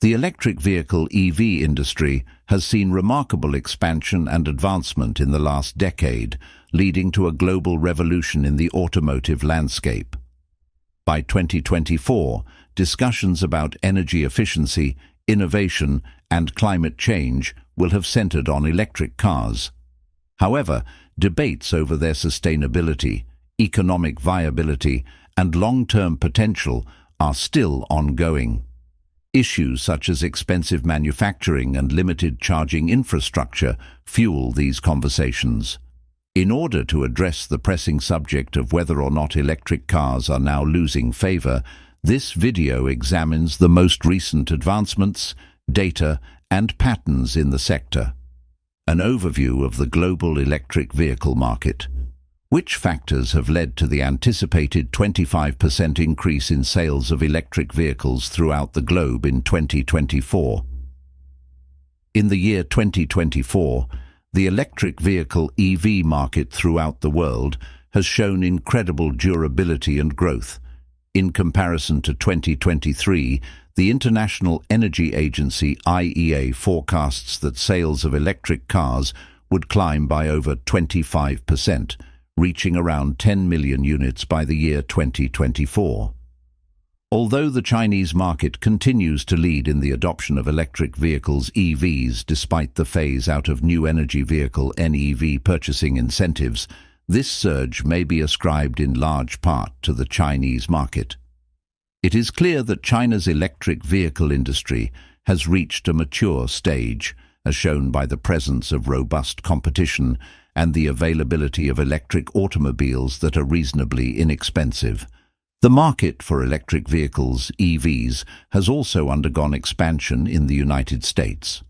The electric vehicle EV industry has seen remarkable expansion and advancement in the last decade, leading to a global revolution in the automotive landscape. By 2024, discussions about energy efficiency, innovation, and climate change will have centered on electric cars. However, debates over their sustainability, economic viability, and long-term potential are still ongoing. Issues such as expensive manufacturing and limited charging infrastructure fuel these conversations. In order to address the pressing subject of whether or not electric cars are now losing favor, this video examines the most recent advancements, data, and patterns in the sector. An overview of the global electric vehicle market. Which factors have led to the anticipated 25% increase in sales of electric vehicles throughout the globe in 2024? In the year 2024, the electric vehicle EV market throughout the world has shown incredible durability and growth. In comparison to 2023, the International Energy Agency (IEA) forecasts that sales of electric cars would climb by over 25%, reaching around 10 million units by the year 2024. Although the Chinese market continues to lead in the adoption of electric vehicles (EVs) despite the phase-out of new energy vehicle (NEV) purchasing incentives, this surge may be ascribed in large part to the Chinese market. It is clear that China's electric vehicle industry has reached a mature stage, as shown by the presence of robust competition and the availability of electric automobiles that are reasonably inexpensive. The market for electric vehicles (EVs) has also undergone expansion in the United States.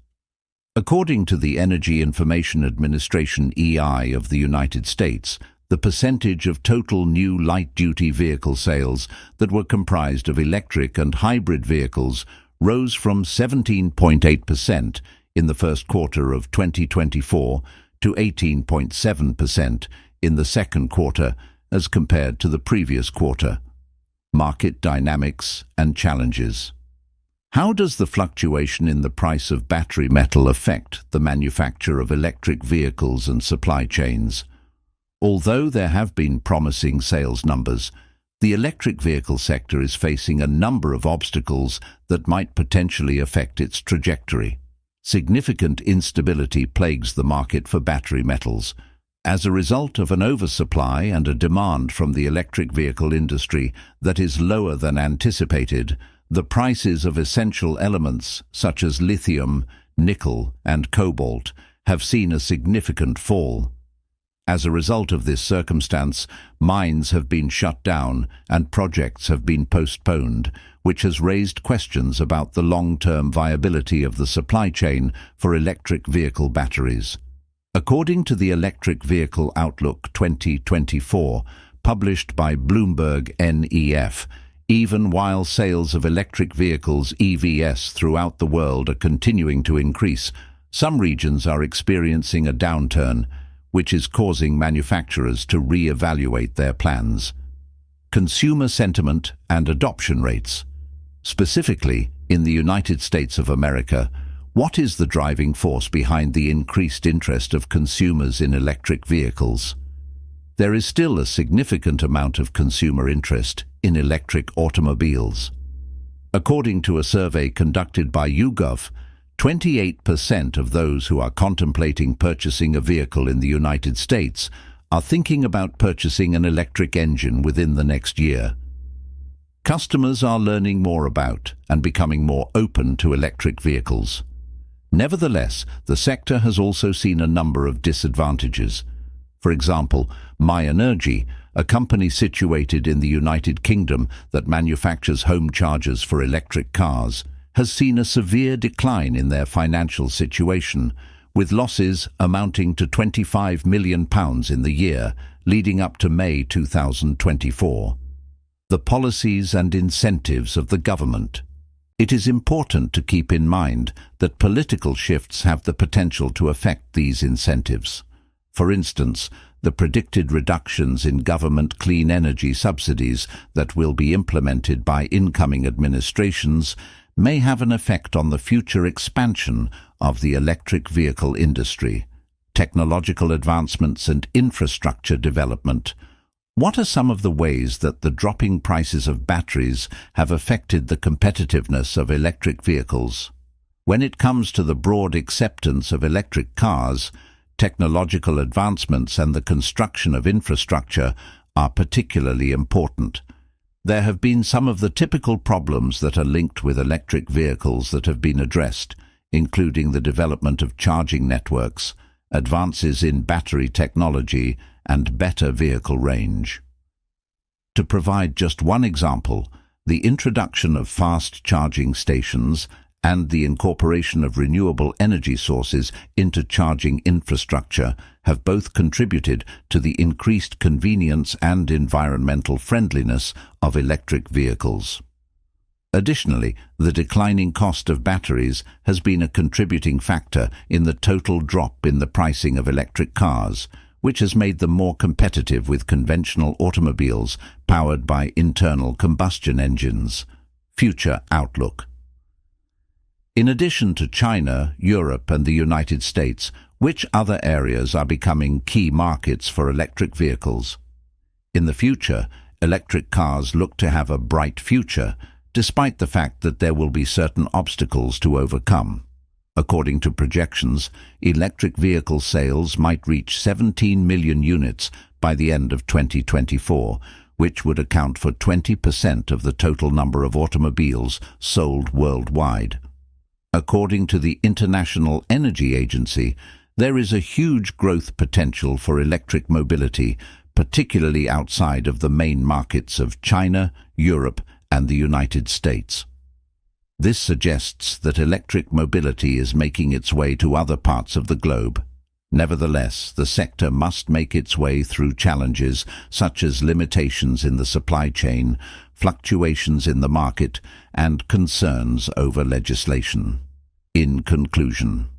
According to the Energy Information Administration (EI) of the United States, the percentage of total new light-duty vehicle sales that were comprised of electric and hybrid vehicles rose from 17.8% in the first quarter of 2024 to 18.7% in the second quarter as compared to the previous quarter. Market dynamics and challenges. How does the fluctuation in the price of battery metal affect the manufacture of electric vehicles and supply chains? Although there have been promising sales numbers, the electric vehicle sector is facing a number of obstacles that might potentially affect its trajectory. Significant instability plagues the market for battery metals. As a result of an oversupply and a demand from the electric vehicle industry that is lower than anticipated, the prices of essential elements such as lithium, nickel, and cobalt have seen a significant fall. As a result of this circumstance, mines have been shut down and projects have been postponed, which has raised questions about the long-term viability of the supply chain for electric vehicle batteries. According to the Electric Vehicle Outlook 2024, published by Bloomberg NEF, even while sales of electric vehicles (EVs) throughout the world are continuing to increase, some regions are experiencing a downturn, which is causing manufacturers to re-evaluate their plans. Consumer sentiment and adoption rates. Specifically, in the United States of America, what is the driving force behind the increased interest of consumers in electric vehicles? There is still a significant amount of consumer interest in electric automobiles. According to a survey conducted by YouGov, 28% of those who are contemplating purchasing a vehicle in the United States are thinking about purchasing an electric engine within the next year. Customers are learning more about and becoming more open to electric vehicles. Nevertheless, the sector has also seen a number of disadvantages. For example, MyEnergy, a company situated in the United Kingdom that manufactures home chargers for electric cars, has seen a severe decline in their financial situation, with losses amounting to £25 million in the year leading up to May 2024. The policies and incentives of the government. It is important to keep in mind that political shifts have the potential to affect these incentives. For instance, the predicted reductions in government clean energy subsidies that will be implemented by incoming administrations may have an effect on the future expansion of the electric vehicle industry. Technological advancements and infrastructure development. What are some of the ways that the dropping prices of batteries have affected the competitiveness of electric vehicles? When it comes to the broad acceptance of electric cars, technological advancements and the construction of infrastructure are particularly important. There have been some of the typical problems that are linked with electric vehicles that have been addressed, including the development of charging networks, advances in battery technology, and better vehicle range. To provide just one example, the introduction of fast charging stations and the incorporation of renewable energy sources into charging infrastructure have both contributed to the increased convenience and environmental friendliness of electric vehicles. Additionally, the declining cost of batteries has been a contributing factor in the total drop in the pricing of electric cars, which has made them more competitive with conventional automobiles powered by internal combustion engines. Future outlook. In addition to China, Europe and the United States, which other areas are becoming key markets for electric vehicles? In the future, electric cars look to have a bright future, despite the fact that there will be certain obstacles to overcome. According to projections, electric vehicle sales might reach 17 million units by the end of 2024, which would account for 20% of the total number of automobiles sold worldwide. According to the International Energy Agency, there is a huge growth potential for electric mobility, particularly outside of the main markets of China, Europe, and the United States. This suggests that electric mobility is making its way to other parts of the globe. Nevertheless, the sector must make its way through challenges such as limitations in the supply chain, fluctuations in the market, and concerns over legislation. In conclusion,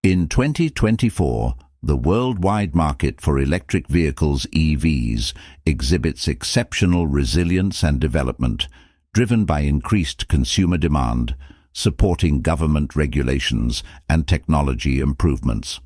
in 2024, the worldwide market for electric vehicles (EVs) exhibits exceptional resilience and development, driven by increased consumer demand, supporting government regulations and technology improvements.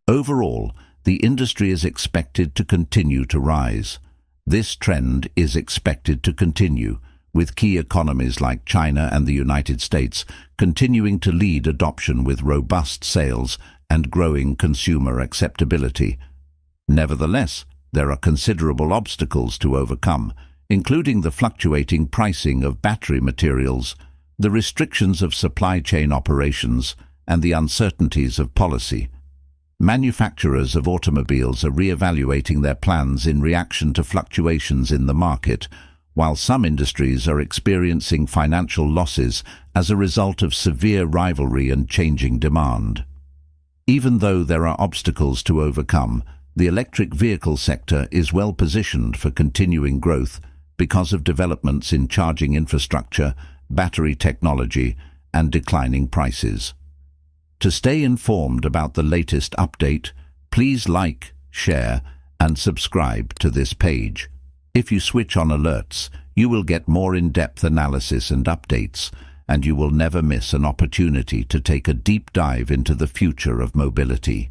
Overall, the industry is expected to continue to rise. This trend is expected to continue, with key economies like China and the United States continuing to lead adoption with robust sales and growing consumer acceptability. Nevertheless, there are considerable obstacles to overcome, including the fluctuating pricing of battery materials, the restrictions of supply chain operations, and the uncertainties of policy. Manufacturers of automobiles are re-evaluating their plans in reaction to fluctuations in the market, while some industries are experiencing financial losses as a result of severe rivalry and changing demand. Even though there are obstacles to overcome, the electric vehicle sector is well positioned for continuing growth because of developments in charging infrastructure, battery technology, and declining prices. To stay informed about the latest update, please like, share, and subscribe to this page. If you switch on alerts, you will get more in-depth analysis and updates, and you will never miss an opportunity to take a deep dive into the future of mobility.